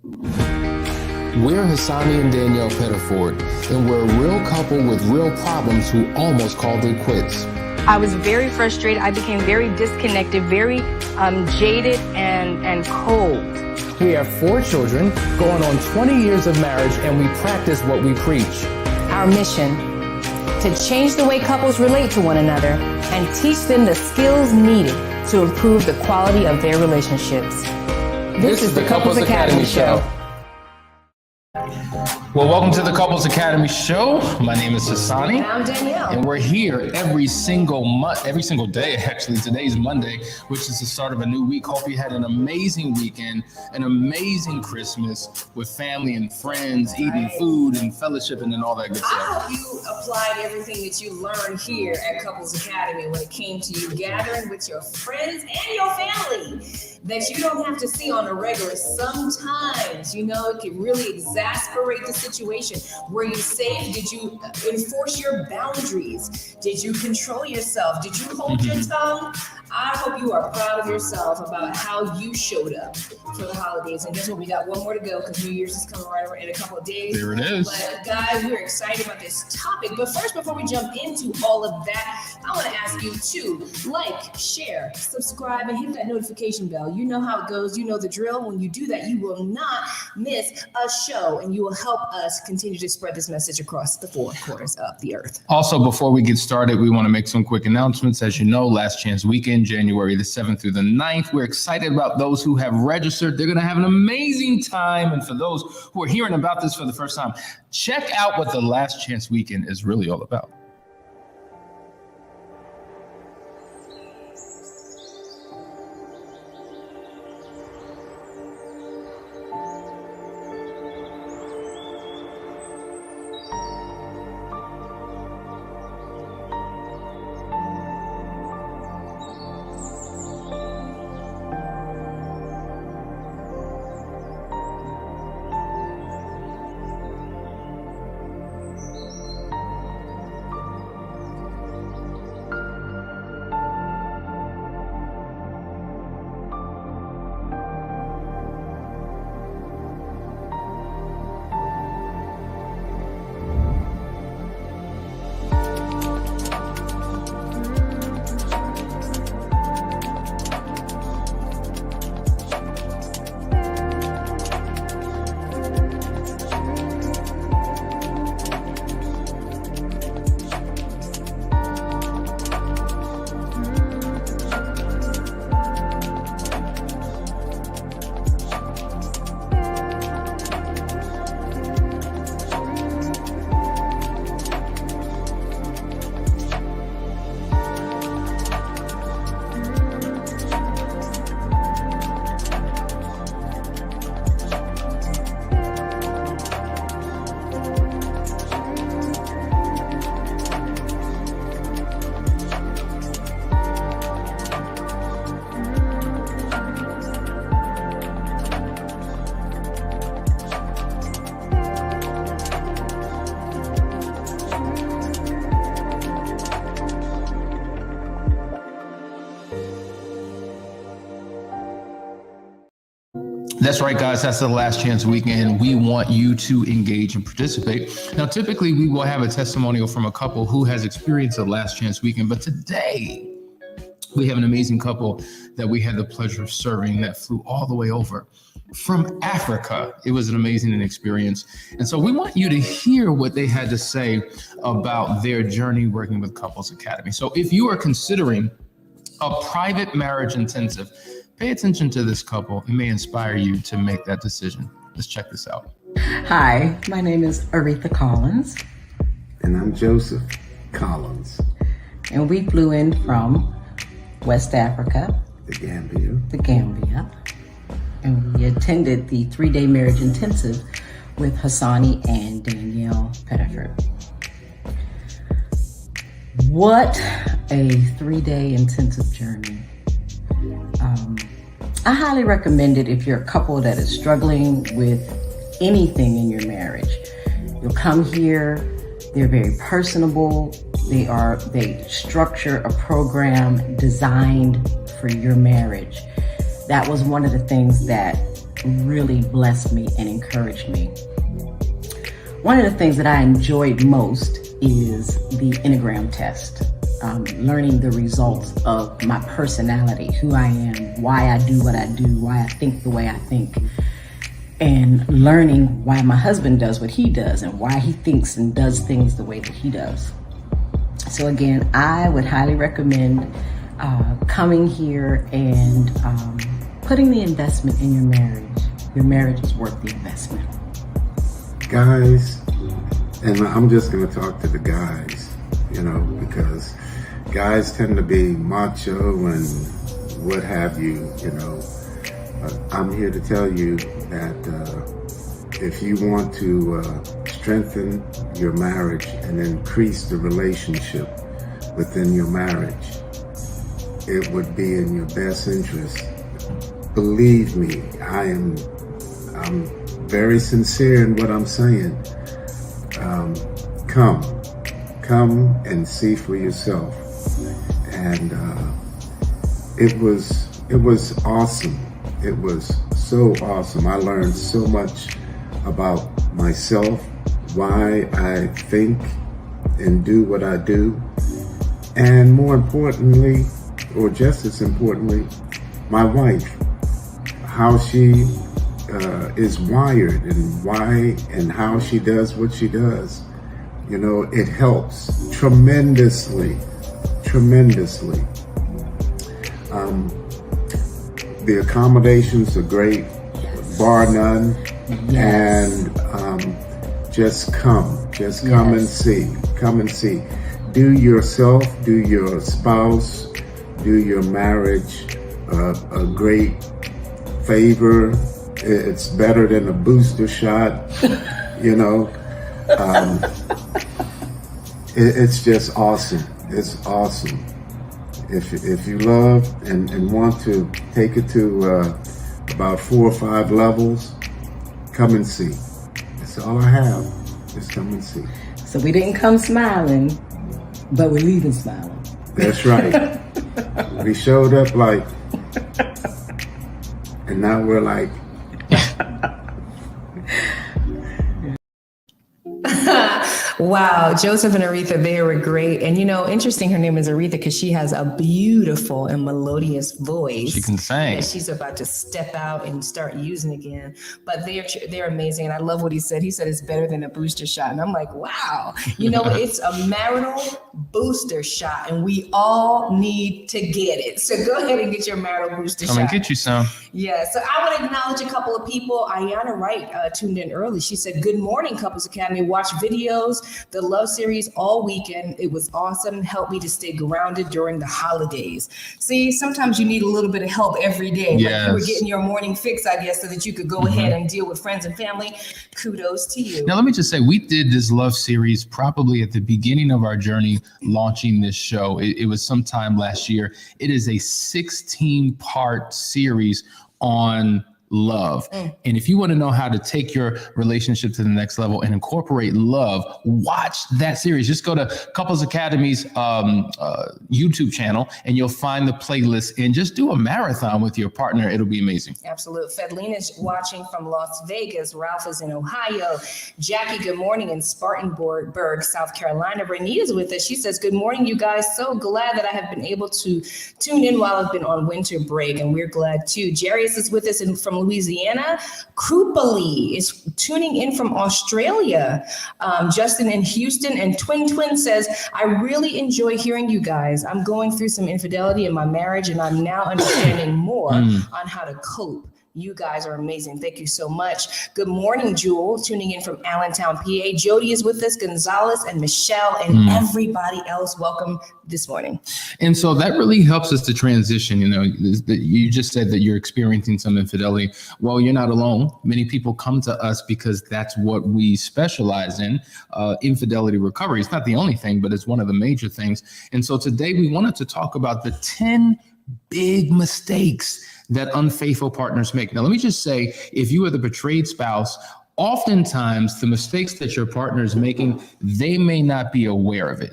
We're Hasani and Danielle Pettiford, and we're a real couple with real problems who almost called it quits. I was very frustrated. I became very disconnected, very jaded and cold. We have 4 children, going on 20 years of marriage, and we practice what we preach. Our mission, to change the way couples relate to one another and teach them the skills needed to improve the quality of their relationships. This is the Couples Academy Show. Well, welcome to the Couples Academy Show. My name is Hasani. And I'm Danielle. And we're here every single day, actually. Today's Monday, which is the start of a new week. Hope you had an amazing weekend, an amazing Christmas with family and friends, eating food and fellowshipping and all that good stuff. I hope you applied everything that you learned here at Couples Academy when it came to you gathering with your friends and your family that you don't have to see on a regular. Sometimes, it can really exasperate the situation. Were you safe? Did you enforce your boundaries? Did you control yourself? Did you hold your tongue? I hope you are proud of yourself about how you showed up for the holidays. And guess what? We got one more to go because New Year's is coming right in a couple of days. There it is. But guys, we're excited about this topic. But first, before we jump into all of that, I want to ask you to like, share, subscribe, and hit that notification bell. You know how it goes. You know the drill. When you do that, you will not miss a show, and you will help us continue to spread this message across the 4 corners of the earth. Also, before we get started, we want to make some quick announcements. As you know, Last Chance Weekend, January the 7th through the 9th. We're excited about those who have registered. They're going to have an amazing time. And for those who are hearing about this for the first time, check out what the Last Chance Weekend is really all about. That's right, guys. That's the Last Chance Weekend. We want you to engage and participate. Now, typically, we will have a testimonial from a couple who has experienced the Last Chance Weekend. But today, we have an amazing couple that we had the pleasure of serving that flew all the way over from Africa. It was an amazing experience. And so we want you to hear what they had to say about their journey working with Couples Academy. So if you are considering a private marriage intensive, pay attention to this couple. It may inspire you to make that decision. Let's check this out. Hi, my name is Aretha Collins. And I'm Joseph Collins. And we flew in from West Africa, The Gambia. And we attended the 3-day marriage intensive with Hasani and Danielle Pettiford. What a 3-day intensive journey. I highly recommend it if you're a couple that is struggling with anything in your marriage. You'll come here, they're very personable, they structure a program designed for your marriage. That was one of the things that really blessed me and encouraged me. One of the things that I enjoyed most is the Enneagram test. Learning the results of my personality, who I am, why I do what I do, why I think the way I think, and learning why my husband does what he does and why he thinks and does things the way that he does. So again, I would highly recommend coming here and putting the investment in your marriage. Your marriage is worth the investment. Guys, and I'm just going to talk to the guys, because guys tend to be macho and what have you, I'm here to tell you that if you want to strengthen your marriage and increase the relationship within your marriage, it would be in your best interest. Believe me, I'm very sincere in what I'm saying. Come and see for yourself. And it was awesome. It was so awesome. I learned so much about myself, why I think and do what I do, and more importantly, or just as importantly, my wife, how she is wired and why and how she does what she does. It helps tremendously. The accommodations are great, bar none. Yes. And just come and see. Do yourself, do your spouse, do your marriage a great favor. It's better than a booster shot, It's just awesome. It's awesome. If you love and want to take it to about 4 or 5 levels, come and see. That's all I have. Just come and see. So we didn't come smiling, but we're leaving smiling. That's right. We showed up like, and now we're like. Wow, Joseph and Aretha, they were great. And interesting, her name is Aretha because she has a beautiful and melodious voice. She can sing. And she's about to step out and start using again. But they're amazing. And I love what he said. He said it's better than a booster shot. And I'm like, wow, it's a marital booster shot. And we all need to get it. So go ahead and get your marital booster shot. Come and get you some. Yeah, so I want to acknowledge a couple of people. Ayana Wright tuned in early. She said, good morning, Couples Academy. Watch videos, the Love series all weekend. It was awesome. Helped me to stay grounded during the holidays. See, sometimes you need a little bit of help every day. Yes. Like you were getting your morning fix, I guess, so that you could go ahead and deal with friends and family. Kudos to you. Now, let me just say, we did this Love series probably at the beginning of our journey launching this show. It was sometime last year. It is a 16-part series on love. And if you want to know how to take your relationship to the next level and incorporate love, watch that series. Just go to Couples Academy's YouTube channel and you'll find the playlist and just do a marathon with your partner. It'll be amazing. Absolutely. Fedlina's watching from Las Vegas. Ralph is in Ohio. Jackie, good morning in Spartanburg, South Carolina. Renita's with us. She says, good morning, you guys. So glad that I have been able to tune in while I've been on winter break, and we're glad too. Jarius is with us from Louisiana. Krupali is tuning in from Australia. Justin in Houston, and Twin says, I really enjoy hearing you guys. I'm going through some infidelity in my marriage, and I'm now understanding more on how to cope. You guys are amazing. Thank you so much. Good morning, Jewel, tuning in from Allentown, PA. Jody is with us, Gonzalez and Michelle, and everybody else. Welcome this morning. And so that really helps us to transition. You just said that you're experiencing some infidelity. Well, you're not alone. Many people come to us because that's what we specialize in, infidelity recovery. It's not the only thing, but it's one of the major things. And so today we wanted to talk about the 10 big mistakes that unfaithful partners make. Now, let me just say, if you are the betrayed spouse, oftentimes the mistakes that your partner is making, they may not be aware of it.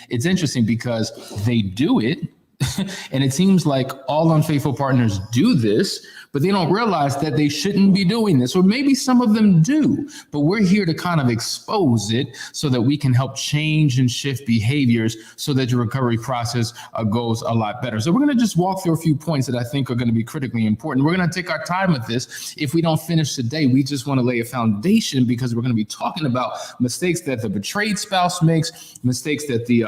It's interesting because they do it, and it seems like all unfaithful partners do this, but they don't realize that they shouldn't be doing this, or maybe some of them do, but we're here to kind of expose it so that we can help change and shift behaviors so that your recovery process goes a lot better. So we're going to just walk through a few points that I think are going to be critically important. We're going to take our time with this. If we don't finish today, we just want to lay a foundation, because we're going to be talking about mistakes that the betrayed spouse makes, mistakes that the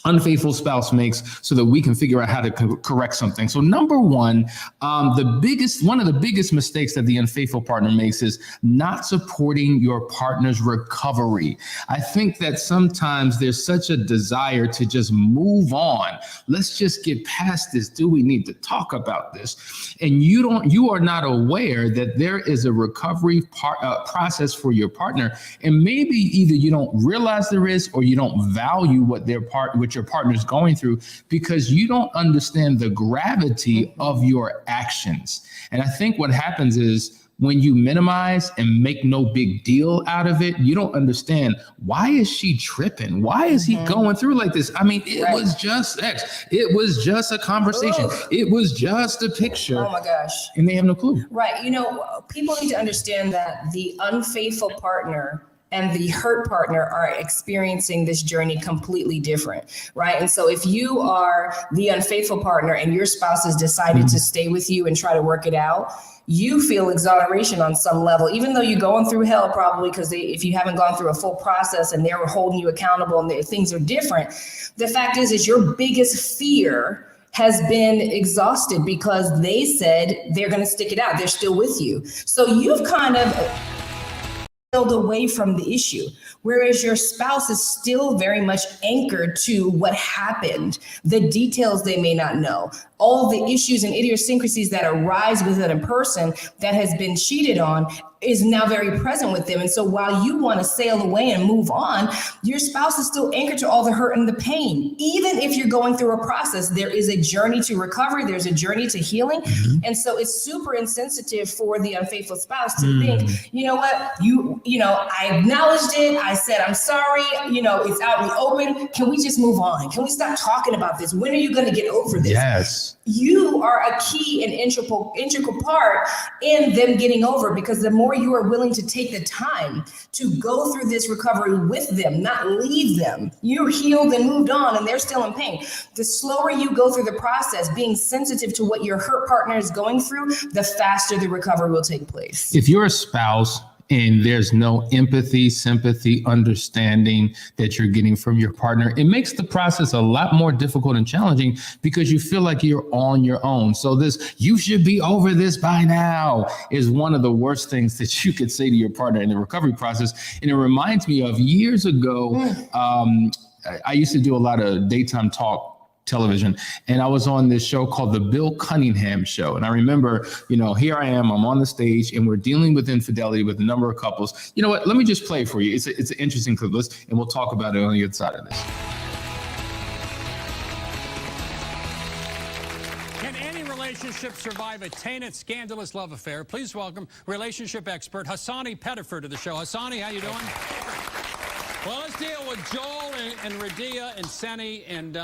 unfaithful spouse makes, so that we can figure out how to correct something. So number one, one of the biggest mistakes that the unfaithful partner makes is not supporting your partner's recovery. I think that sometimes there's such a desire to just move on. Let's just get past this. Do we need to talk about this? And you are not aware that there is a recovery process for your partner. And maybe either you don't realize there is, or you don't value what your partner's going through, because you don't understand the gravity of your actions. And I think what happens is, when you minimize and make no big deal out of it, you don't understand, why is she tripping? Why is he going through like this? I mean, it was just X. It was just a conversation. It was just a picture. Oh my gosh. And they have no clue. Right. You know, people need to understand that the unfaithful partner and the hurt partner are experiencing this journey completely different, right? And so if you are the unfaithful partner and your spouse has decided to stay with you and try to work it out, you feel exoneration on some level, even though you're going through hell probably, because if you haven't gone through a full process and they're holding you accountable and things are different. The fact is your biggest fear has been exhausted, because they said they're going to stick it out. They're still with you. So you've kind of away from the issue, whereas your spouse is still very much anchored to what happened, the details they may not know, all the issues and idiosyncrasies that arise within a person that has been cheated on is now very present with them. And so while you want to sail away and move on, your spouse is still anchored to all the hurt and the pain. Even if you're going through a process, there is a journey to recovery. There's a journey to healing. And so it's super insensitive for the unfaithful spouse to think, you know what, I acknowledged it. I said, I'm sorry. It's out in the open. Can we just move on? Can we stop talking about this? When are you going to get over this? Yes. You are a key and integral part in them getting over, because the more you are willing to take the time to go through this recovery with them, not leave them, you're healed and moved on and they're still in pain. The slower you go through the process, being sensitive to what your hurt partner is going through, the faster the recovery will take place. If you're a spouse and there's no empathy, sympathy, understanding that you're getting from your partner, it makes the process a lot more difficult and challenging, because you feel like you're on your own. So this, you should be over this by now, is one of the worst things that you could say to your partner in the recovery process. And it reminds me of years ago, I used to do a lot of daytime talk television, and I was on this show called The Bill Cunningham Show. And I remember, here I am, I'm on the stage, and we're dealing with infidelity with a number of couples. You know what? Let me just play for you. It's an interesting clip, and we'll talk about it on the other side of this. Can any relationship survive a tainted, scandalous love affair? Please welcome relationship expert Hasani Pettiford to the show. Hasani, how you doing? Well, let's deal with Joel and Radia and Seni, and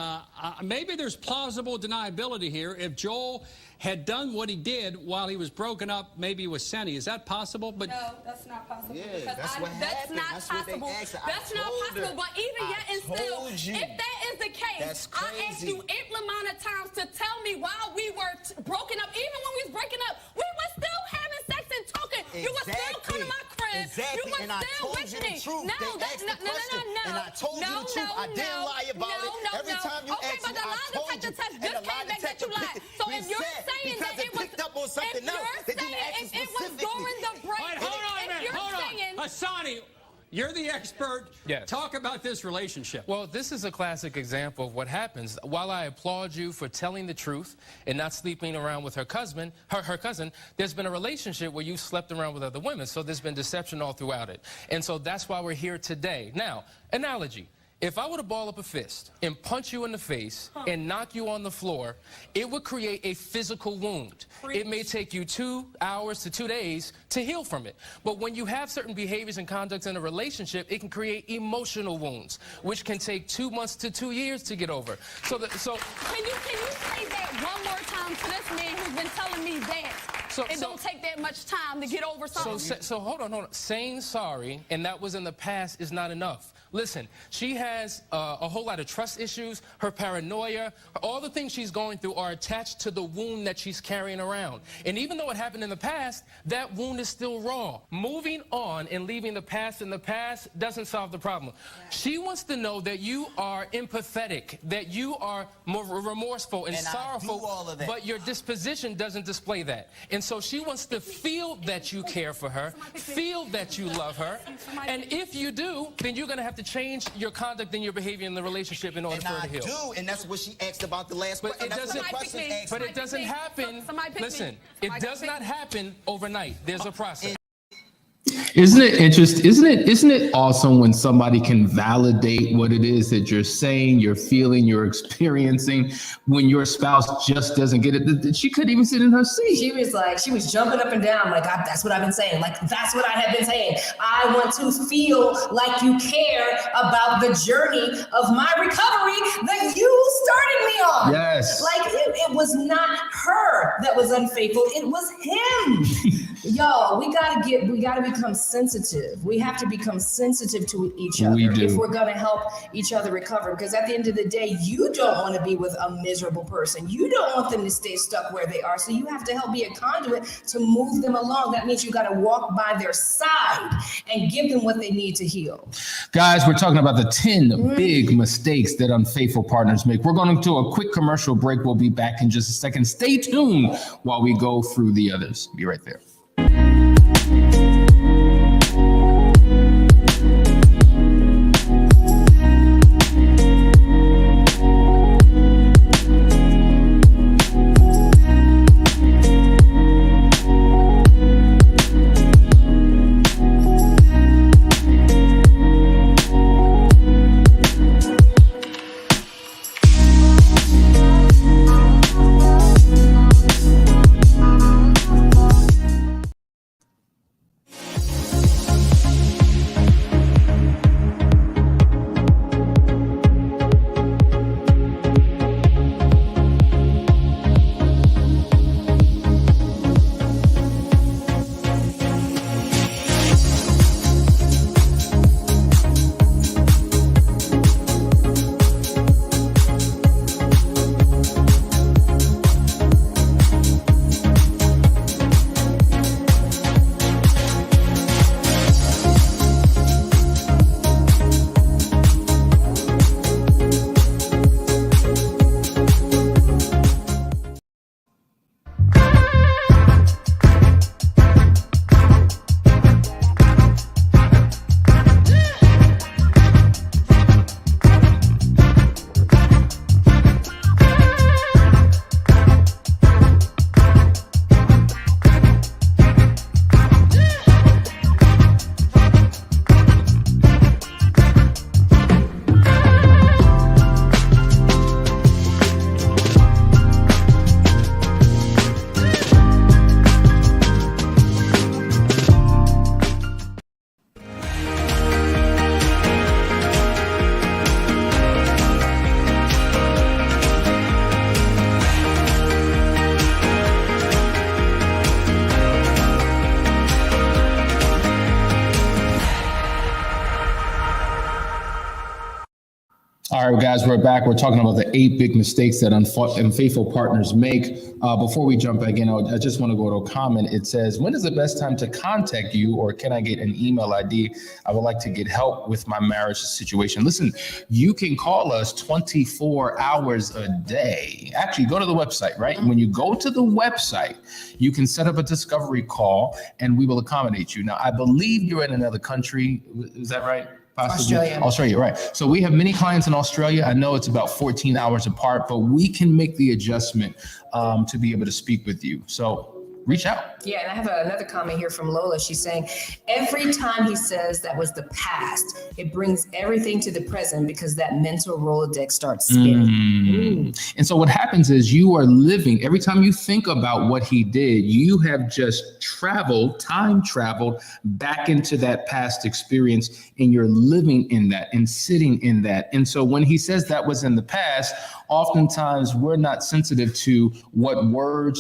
maybe there's plausible deniability here. If Joel had done what he did while he was broken up, maybe with Seni, is that possible? But no, that's not possible. Yeah, that's what happened. That's not possible. That's not possible. But even yet and still, if that is the case, I asked you ample amount of times to tell me while we were broken up, even when we was breaking up, we were still having sex and talking. Exactly. You were still coming to my crib. Exactly. You were and still with me. No, and I told you the truth. I didn't lie about it. Every time you asked me, I told you. And the lie detector lied. So if you're saying that it was, up on something else, if it was during the break, right, hold on a minute, hold on. Hasani, you're the expert. Yes. Talk about this relationship. Well, this is a classic example of what happens. While I applaud you for telling the truth and not sleeping around with her cousin, there's been a relationship where you slept around with other women. So there's been deception all throughout it. And so that's why we're here today. Now, analogy. If I were to ball up a fist and punch you in the face and knock you on the floor, it would create a physical wound. It may take you 2 hours to 2 days to heal from it. But when you have certain behaviors and conducts in a relationship, it can create emotional wounds, which can take 2 months to 2 years to get over. So Can you say that one more time to this man who's been telling me that? it don't take that much time to get over something. So hold on. Saying sorry, and that was in the past, is not enough. Listen, she has a whole lot of trust issues, her paranoia, all the things she's going through are attached to the wound that she's carrying around. And even though it happened in the past, that wound is still raw. Moving on and leaving the past in the past doesn't solve the problem. She wants to know that you are empathetic, that you are more remorseful and sorrowful, but your disposition doesn't display that. And so she wants to feel that you care for her, feel that you love her, and if you do, then you're going to have to change your conduct and your behavior in the relationship in order for it to heal. I do, and that's what she asked about the last question. But it doesn't happen. Listen, it does not happen overnight. There's a process. Isn't it interesting? Isn't it awesome when somebody can validate what it is that you're saying, you're feeling, you're experiencing, when your spouse just doesn't get it? She couldn't even sit in her seat. She was jumping up and down like, that's what I've been saying. Like, that's what I have been saying. I want to feel like you care about the journey of my recovery that you started me on. Yes. Like, it was not her that was unfaithful. It was him. Y'all, we gotta become sensitive. We have to become sensitive to each other if we're gonna help each other recover. Because at the end of the day, you don't want to be with a miserable person. You don't want them to stay stuck where they are. So you have to help be a conduit to move them along. That means you got to walk by their side and give them what they need to heal. Guys, we're talking about the 10 big mistakes that unfaithful partners make. We're going to do a quick commercial break. We'll be back in just a second. Stay tuned while we go through the others. Be right there. All right, guys, we're back. We're talking about the 8 big mistakes that unfaithful partners make. Before we jump back in, I just want to go to a comment. It says, when is the best time to contact you, or can I get an email ID? I would like to get help with my marriage situation. Listen, you can call us 24 hours a day. Actually, go to the website, right? When you go to the website, you can set up a discovery call and we will accommodate you. Now, I believe you're in another country. Is that right? Possibly. Australia, right. So we have many clients in Australia. I know it's about 14 hours apart, but we can make the adjustment to be able to speak with you. So reach out. Yeah, and I have another comment here from Lola. She's saying, every time he says that was the past, it brings everything to the present because that mental Rolodex starts spinning. And so what happens is you are living, every time you think about what he did, you have just time traveled back into that past experience, and you're living in that and sitting in that. And so when he says that was in the past, oftentimes we're not sensitive to what word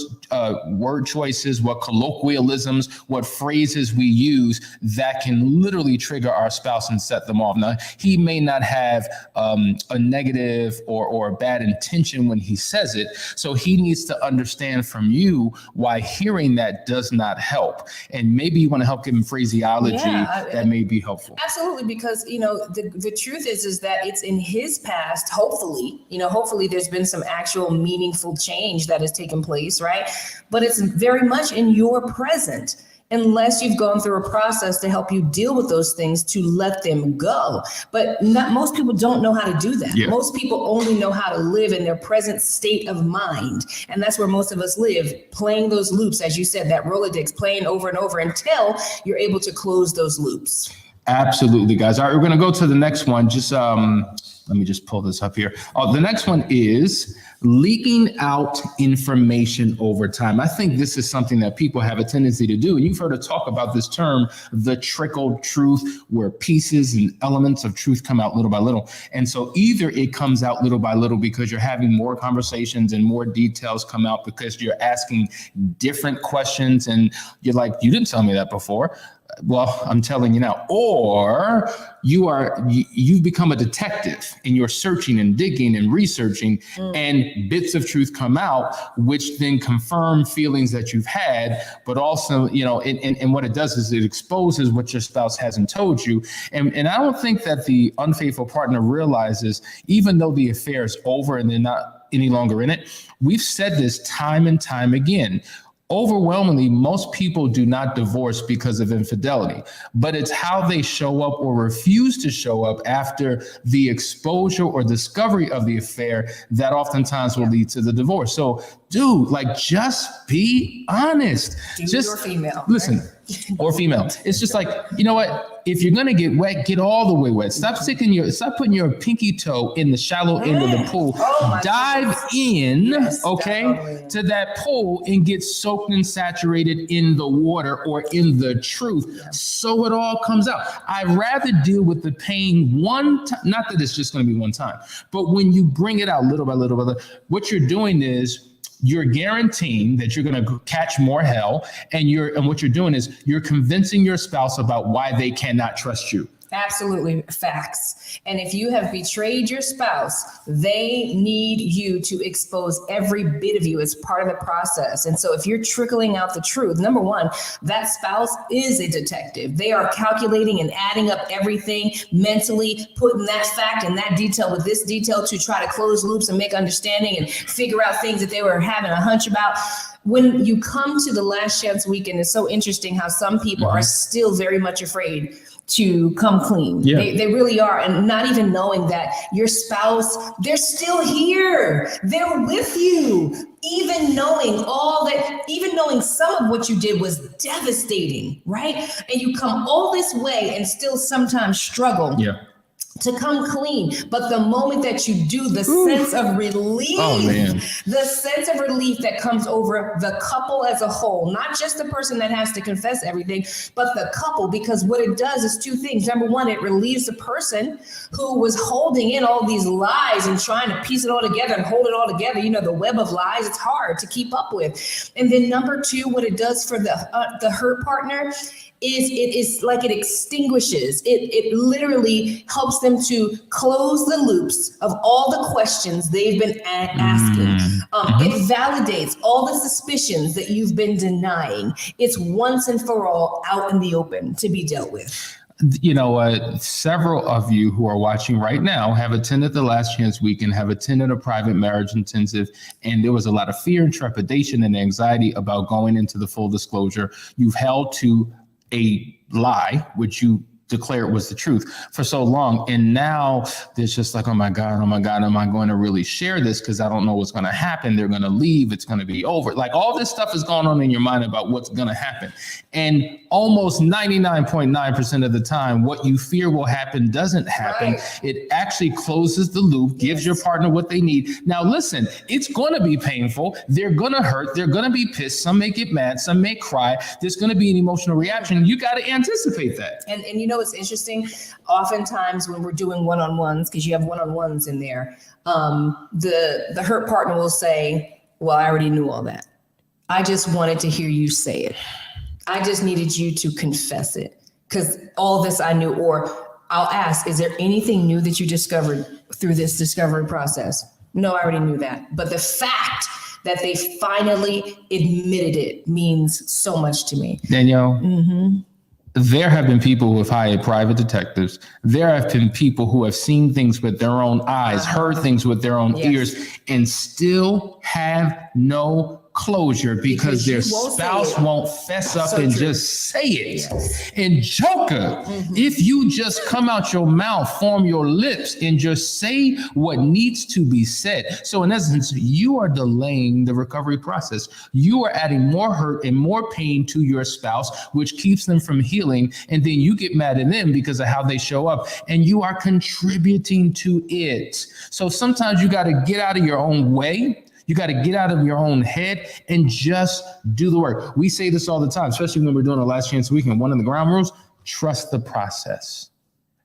choice voices, what colloquialisms, what phrases we use that can literally trigger our spouse and set them off. Now, he may not have a negative or a bad intention when he says it. So he needs to understand from you why hearing that does not help. And maybe you want to help give him phraseology that may be helpful. Absolutely, because the truth is that it's in his past. Hopefully there's been some actual meaningful change that has taken place, right? But it's very much in your present, unless you've gone through a process to help you deal with those things to let them go. But most people don't know how to do that. Yeah. Most people only know how to live in their present state of mind. And that's where most of us live, playing those loops, as you said, that Rolodex, playing over and over until you're able to close those loops. Absolutely, guys. All right, we're going to go to the next one. Just let me just pull this up here. The next one is leaking out information over time. I think this is something that people have a tendency to do. And you've heard us talk about this term, the trickle truth, where pieces and elements of truth come out little by little. And so either it comes out little by little because you're having more conversations and more details come out because you're asking different questions and you're like, you didn't tell me that before. Well, I'm telling you now. Or you've become a detective and you're searching and digging and researching and bits of truth come out, which then confirm feelings that you've had, but also, and what it does is it exposes what your spouse hasn't told you. And I don't think that the unfaithful partner realizes, even though the affair is over and they're not any longer in it, we've said this time and time again. Overwhelmingly, most people do not divorce because of infidelity, but it's how they show up or refuse to show up after the exposure or discovery of the affair that oftentimes will lead to the divorce. So, dude, just be honest. Just or female. Listen, right? Or female. It's just like, you know what? If you're gonna get wet, get all the way wet. Stop putting your pinky toe in the shallow end of the pool. Dive in, to that pool and get soaked and saturated in the water or in the truth, so it all comes out. I'd rather deal with the pain one time. Not that it's just gonna be one time, but when you bring it out little by little by little, what you're doing is you're guaranteeing that you're going to catch more hell, and what you're doing is you're convincing your spouse about why they cannot trust you. Absolutely, facts. And if you have betrayed your spouse, they need you to expose every bit of you as part of the process. And so if you're trickling out the truth, number one, that spouse is a detective. They are calculating and adding up everything mentally, putting that fact and that detail with this detail to try to close loops and make understanding and figure out things that they were having a hunch about. When you come to the last chance weekend, it's so interesting how some people are still very much afraid to come clean. Yeah. They really are. And not even knowing that your spouse, they're still here. They're with you. Even knowing some of what you did was devastating, right? And you come all this way and still sometimes struggle. Yeah. To come clean. But the moment that you do, the sense of relief, the sense of relief that comes over the couple as a whole, not just the person that has to confess everything, but the couple, because what it does is two things. Number one, it relieves the person who was holding in all these lies and trying to piece it all together and hold it all together. The web of lies, it's hard to keep up with. And then number two, what it does for the hurt partner is it is like it extinguishes. It literally helps them to close the loops of all the questions they've been asking. It validates all the suspicions that you've been denying. It's once and for all out in the open to be dealt with. Several of you who are watching right now have attended the Last Chance Weekend, have attended a private marriage intensive, and there was a lot of fear and trepidation and anxiety about going into the full disclosure. You've held to a lie, which you declare it was the truth for so long. And now there's just like, oh my God, am I going to really share this? Because I don't know what's going to happen. They're going to leave. It's going to be over. Like all this stuff is going on in your mind about what's going to happen. And almost 99.9% of the time, what you fear will happen doesn't happen. Right. It actually closes the loop, gives your partner what they need. Now, listen, it's going to be painful. They're going to hurt. They're going to be pissed. Some may get mad. Some may cry. There's going to be an emotional reaction. You got to anticipate that. And it's interesting. Oftentimes when we're doing one-on-ones, because you have one-on-ones in there, the hurt partner will say, well, I already knew all that. I just wanted to hear you say it. I just needed you to confess it, because all this I knew. Or I'll ask, is there anything new that you discovered through this discovery process? No, I already knew that. But the fact that they finally admitted it means so much to me. Danielle, there have been people who have hired private detectives. There have been people who have seen things with their own eyes, heard things with their own ears, and still have no closure because their spouse won't fess up and just say it. And Joker, if you just come out your mouth, form your lips, and just say what needs to be said. So in essence, you are delaying the recovery process. You are adding more hurt and more pain to your spouse, which keeps them from healing. And then you get mad at them because of how they show up, and you are contributing to it. So sometimes you got to get out of your own way. You got to get out of your own head and just do the work. We say this all the time, especially when we're doing our last chance weekend. One of the ground rules, trust the process.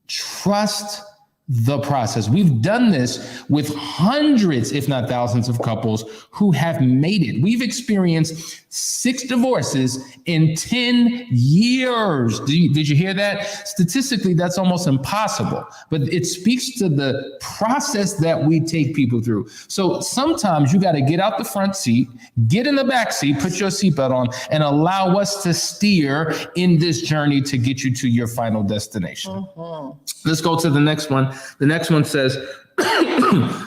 Trust the process. We've done this with hundreds, if not thousands of couples who have made it. We've experienced 6 divorces in 10 years. Did you hear that? Statistically, that's almost impossible, but it speaks to the process that we take people through. So sometimes you got to get out the front seat, get in the back seat, put your seatbelt on, and allow us to steer in this journey to get you to your final destination. Let's go to the next one. The next one says,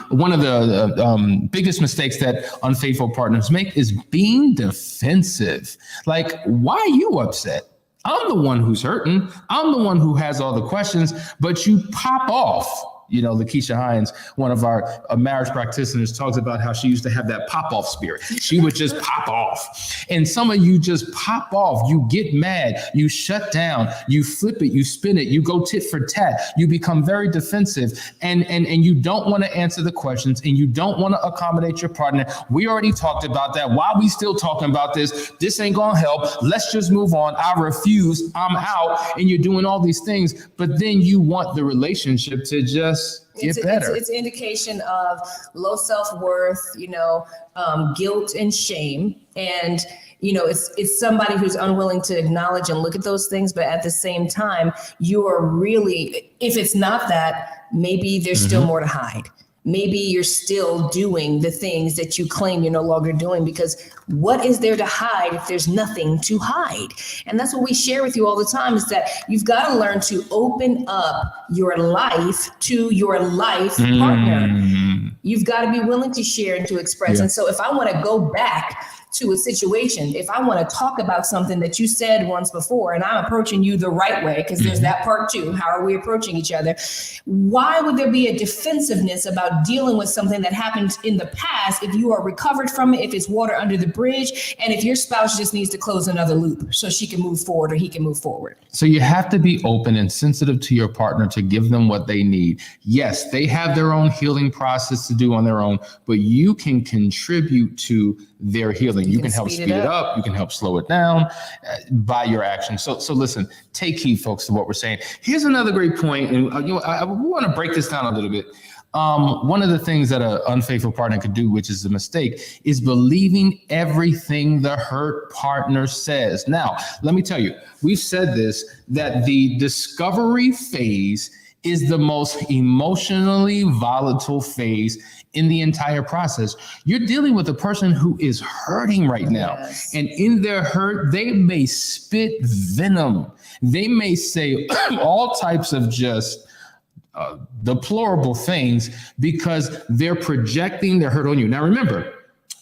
one of the biggest mistakes that unfaithful partners make is being defensive. Like, why are you upset? I'm the one who's hurting. I'm the one who has all the questions, but you pop off. You know, Lakeisha Hines, one of our marriage practitioners, talks about how she used to have that pop-off spirit. She would just pop off. And some of you just pop off. You get mad. You shut down. You flip it. You spin it. You go tit for tat. You become very defensive. And you don't want to answer the questions, and you don't want to accommodate your partner. We already talked about that. Why are we still talking about this? This ain't going to help. Let's just move on. I refuse. I'm out. And you're doing all these things. But then you want the relationship to just get better. It's an indication of low self-worth, guilt and shame. And, it's somebody who's unwilling to acknowledge and look at those things. But at the same time, you are really, if it's not that, maybe there's still more to hide. Maybe you're still doing the things that you claim you're no longer doing, because what is there to hide if there's nothing to hide? And that's what we share with you all the time, is that you've got to learn to open up your life to your life partner. You've got to be willing to share and to express. And so if I want to go back to a situation, if I want to talk about something that you said once before, and I'm approaching you the right way, because there's that part too. How are we approaching each other? Why would there be a defensiveness about dealing with something that happened in the past if you are recovered from it, if it's water under the bridge, and if your spouse just needs to close another loop so she can move forward or he can move forward? So you have to be open and sensitive to your partner to give them what they need. Yes, they have their own healing process to do on their own, but you can contribute to their healing. You can help speed it up. You can help slow it down by your actions. So listen, take heed, folks, to what we're saying. Here's another great point. And I want to break this down a little bit. One of the things that an unfaithful partner could do, which is a mistake, is believing everything the hurt partner says. Now, let me tell you, we've said this, that the discovery phase is the most emotionally volatile phase in the entire process. You're dealing with a person who is hurting right now. Yes. And in their hurt, they may spit venom. They may say all types of just deplorable things because they're projecting their hurt on you. Now, remember,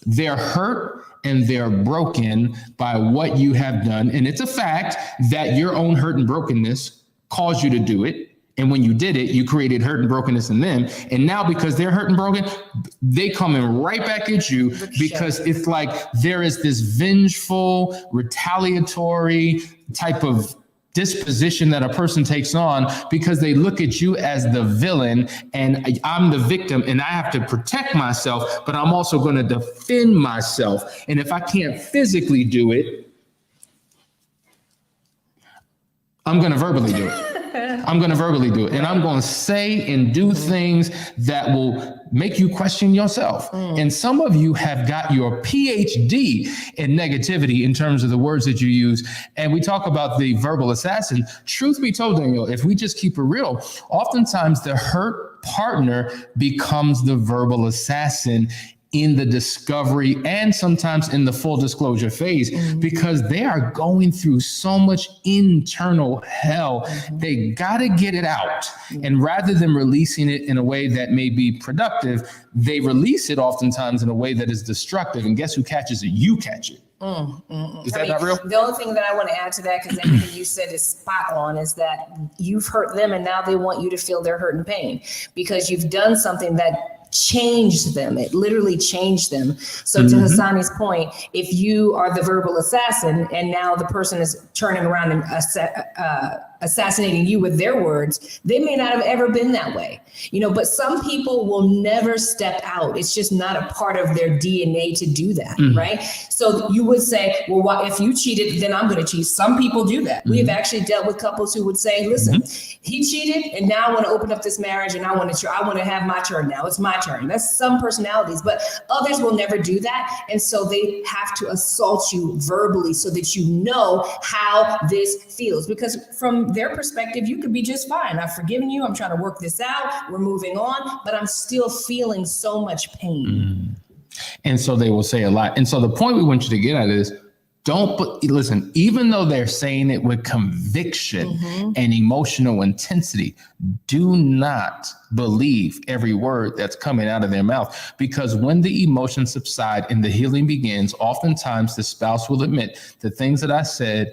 they're hurt and they're broken by what you have done. And it's a fact that your own hurt and brokenness caused you to do it. And when you did it, you created hurt and brokenness in them. And now because they're hurt and broken, they coming right back at you, because it's like there is this vengeful, retaliatory type of disposition that a person takes on because they look at you as the villain and I'm the victim and I have to protect myself, but I'm also going to defend myself. And if I can't physically do it, I'm going to verbally do it. I'm going to verbally do it. And I'm going to say and do things that will make you question yourself. And some of you have got your PhD in negativity in terms of the words that you use. And we talk about the verbal assassin. Truth be told, Daniel, if we just keep it real, oftentimes the hurt partner becomes the verbal assassin in the discovery and sometimes in the full disclosure phase, because they are going through so much internal hell. They got to get it out. And rather than releasing it in a way that may be productive, they release it oftentimes in a way that is destructive. And guess who catches it? You catch it. Is that not real? The only thing that I want to add to that, because everything you said is spot on, is that you've hurt them and now they want you to feel their hurt and pain because you've done something that changed them. It literally changed them. So to Hasani's point, if you are the verbal assassin and now the person is turning around and assassinating you with their words, they may not have ever been that way, but some people will never step out. It's just not a part of their DNA to do that, right? So you would say, well, if you cheated, then I'm going to cheat. Some people do that. We have actually dealt with couples who would say, listen, he cheated and now I want to open up this marriage and I want to have my turn now. It's my turn. That's some personalities, but others will never do that. And so they have to assault you verbally so that you know how this feels, because from their perspective, you could be just fine. I've forgiven you. I'm trying to work this out. We're moving on, but I'm still feeling so much pain. And so they will say a lot. And so the point we want you to get at is, listen, even though they're saying it with conviction and emotional intensity, do not believe every word that's coming out of their mouth, because when the emotions subside and the healing begins, oftentimes the spouse will admit the things that I said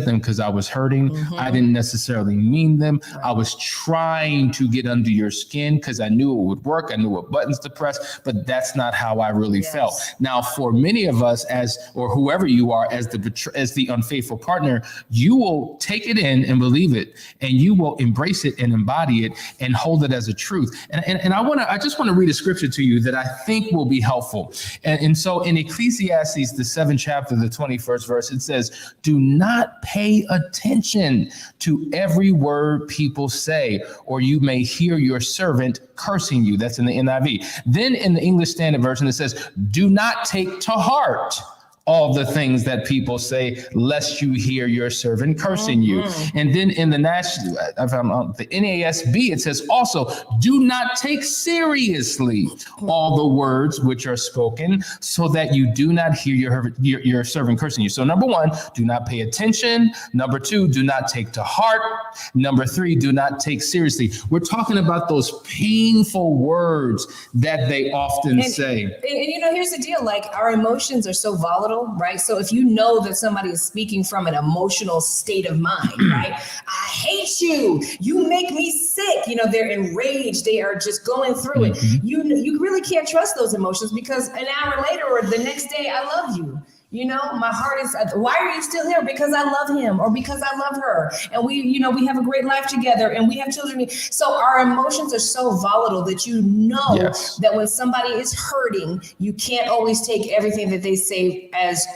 them because I was hurting. I didn't necessarily mean them. I was trying to get under your skin because I knew it would work. I knew what buttons to press, but that's not how I really felt. Now, for many of us, or whoever you are, as the unfaithful partner, you will take it in and believe it, and you will embrace it and embody it and hold it as a truth. And I just want to read a scripture to you that I think will be helpful. And so in Ecclesiastes, the 7th chapter, the 21st verse, it says, do not pay attention to every word people say, or you may hear your servant cursing you. That's in the NIV. Then in the English Standard Version, it says, do not take to heart all the things that people say, lest you hear your servant cursing you. And then in the NASB, it says also, do not take seriously all the words which are spoken, so that you do not hear your servant cursing you. So number 1, do not pay attention. Number 2, do not take to heart. Number 3, do not take seriously. We're talking about those painful words that they often say. And here's the deal, like our emotions are so volatile, right? So if you know that somebody is speaking from an emotional state of mind, right? I hate you. You make me sick. They're enraged. They are just going through it. You really can't trust those emotions, because an hour later or the next day, I love you. My heart is, why are you still here? Because I love him, or because I love her. And we have a great life together and we have children. So our emotions are so volatile that that when somebody is hurting, you can't always take everything that they say as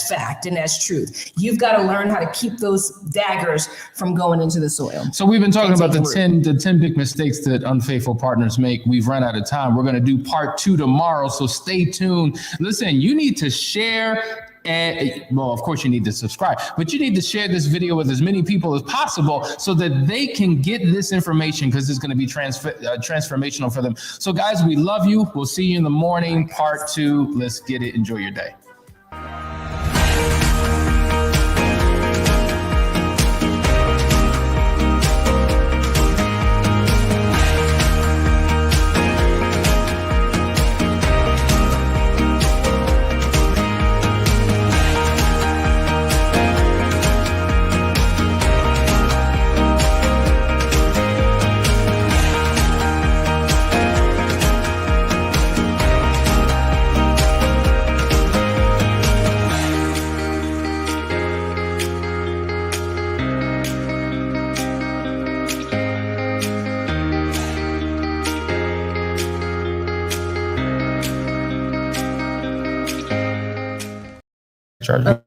fact and as truth. You've got to learn how to keep those daggers from going into the soil. So we've been talking about the 10 big mistakes that unfaithful partners make. We've run out of time. We're going to do part 2 tomorrow. So stay tuned. Listen, you need to share. And of course you need to subscribe, but you need to share this video with as many people as possible so that they can get this information, because it's going to be transformational for them. So guys, we love you. We'll see you in the morning, part 2. Let's get it. Enjoy your day. Charge.